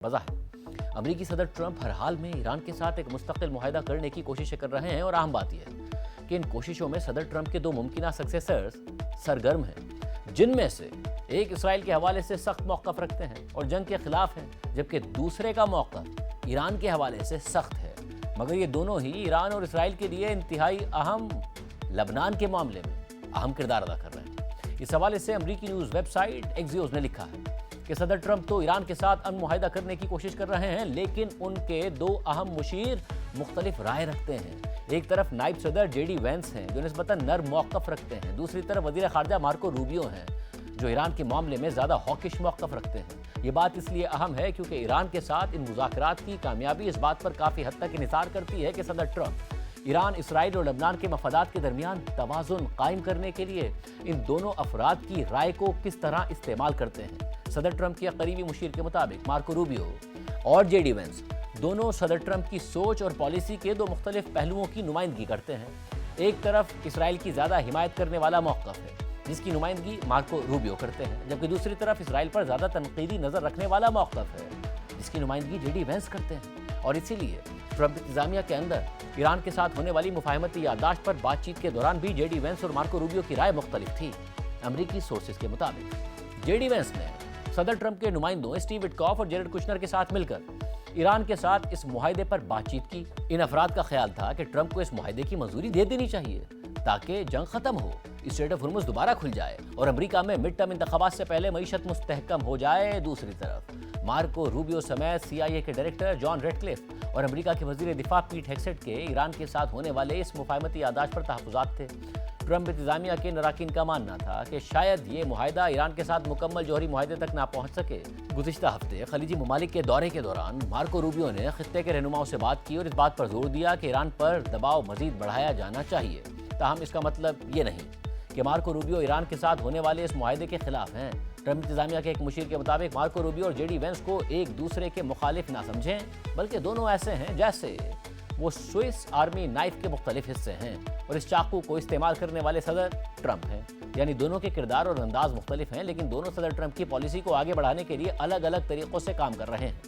वजह अमरीकी सदर ट्रंप हर हाल में ईरान के साथ एक मुस्तकिल मुआहदा करने की कोशिशें कर रहे हैं और अहम बात यह है कि इन कोशिशों में सदर ट्रंप के दो मुमकिन सक्सेसर्स सरगर्म हैं, जिनमें से एक इसराइल के हवाले से सख्त मौक़िफ़ रखते हैं और जंग के खिलाफ हैं, जबकि दूसरे का मौक़िफ़ ईरान के हवाले से सख्त है। मगर ये दोनों ही ईरान और इसराइल के लिए इंतहाई अहम लबनान के मामले में अहम किरदार अदा कर रहे हैं। इस हवाले से अमरीकी न्यूज़ वेबसाइट एक्सियोस ने लिखा है कि सदर ट्रंप तो ईरान के साथ अमन मुआहदा करने की कोशिश कर रहे हैं, लेकिन उनके दो अहम मुशीर मुख्तलिफ राय रखते हैं। एक तरफ नायब सदर जेडी वेंस हैं जो निस्बतन नर्म मौक़िफ़ रखते हैं, दूसरी तरफ वज़ीर ख़ारजा मार्को रूबियो हैं जो ईरान के मामले में ज़्यादा हॉकिश मौक़िफ़ रखते हैं। ये बात इसलिए अहम है क्योंकि ईरान के साथ इन मुज़ाकरात की कामयाबी इस बात पर काफ़ी हद तक इंहिसार करती है कि सदर ट्रंप ईरान, इसराइल और लबनान के मफादात के दरमियान तवाज़ुन कायम करने के लिए इन दोनों अफराद की राय को किस तरह इस्तेमाल करते हैं। सदर ट्रंप के करीबी मुशीर के मुताबिक मार्को रूबियो और जेडी वेंस दोनों सदर ट्रंप की सोच और पॉलिसी के दो मुख्तलिफ पहलुओं की नुमाइंदगी करते हैं। एक तरफ इसराइल की ज़्यादा हिमायत करने वाला मौक़िफ़ है जिसकी नुमाइंदगी मार्को रूबियो करते हैं, जबकि दूसरी तरफ इसराइल पर ज़्यादा तनकीदी नज़र रखने वाला मौक़िफ़ है जिसकी नुमाइंदगी जेडी वेंस करते हैं। और इसीलिए ट्रंप इंतज़ामिया के अंदर ईरान के साथ होने वाली मुफाहमती याददाश्त पर बातचीत के दौरान भी जेडी वेंस और मार्को रूबियो की राय मुख्तलिफ थी। अमरीकी सोर्सेज के मुताबिक जेडी वेंस ने सदर ट्रंप के नुमाइंदों स्टीव विटकॉफ और जेरेड कुशनर के साथ मिलकर ईरान के साथ इस मुआहदे पर बातचीत की। इन अफराद का ख्याल था कि ट्रंप को इस मुआहदे की मंजूरी दे देनी चाहिए ताकि जंग खत्म हो, स्ट्रेट ऑफ हुर्मुज़ दोबारा खुल जाए और अमेरिका में मिड टर्म इंतखाबात से पहले मईशत मुस्तहकम हो जाए। दूसरी तरफ मार्को रूबियो समेत CIA के डायरेक्टर जॉन रेडक्लिफ और अमेरिका के वजीर दिफा पीट हेगसेट के ईरान के साथ होने वाले इस मुफाहमती याददाश्त पर तहफ़्फ़ुज़ात थे। ट्रंप इंतज़ामिया के अरकान का मानना था कि शायद ये मुआहदा ईरान के साथ मुकम्मल जौहरी मुआहदे तक ना पहुँच सके। गुज़िश्ता हफ्ते खलीजी ममालिक के दौरे के दौरान मार्को रूबियो ने खित्ते के रहनुमाओं से बात की और इस बात पर जोर दिया कि ईरान पर दबाव मज़ीद बढ़ाया जाना चाहिए। ताहम इसका मतलब ये नहीं कि मार्को रूबियो ईरान के साथ होने वाले इस मुआहदे के खिलाफ हैं। ट्रंप इंतज़ामिया के एक मुशीर के मुताबिक मार्को रूबियो और जेडी वेंस को एक दूसरे के मुखालिफ ना समझें, बल्कि दोनों ऐसे हैं जैसे वो स्विस आर्मी नाइफ के मुख्तलिफ हिस्से हैं और इस चाकू को इस्तेमाल करने वाले सदर ट्रंप हैं। यानी दोनों के किरदार और अंदाज मुख्तलिफ हैं, लेकिन दोनों सदर ट्रंप की पॉलिसी को आगे बढ़ाने के लिए अलग अलग तरीक़ों से काम कर रहे हैं।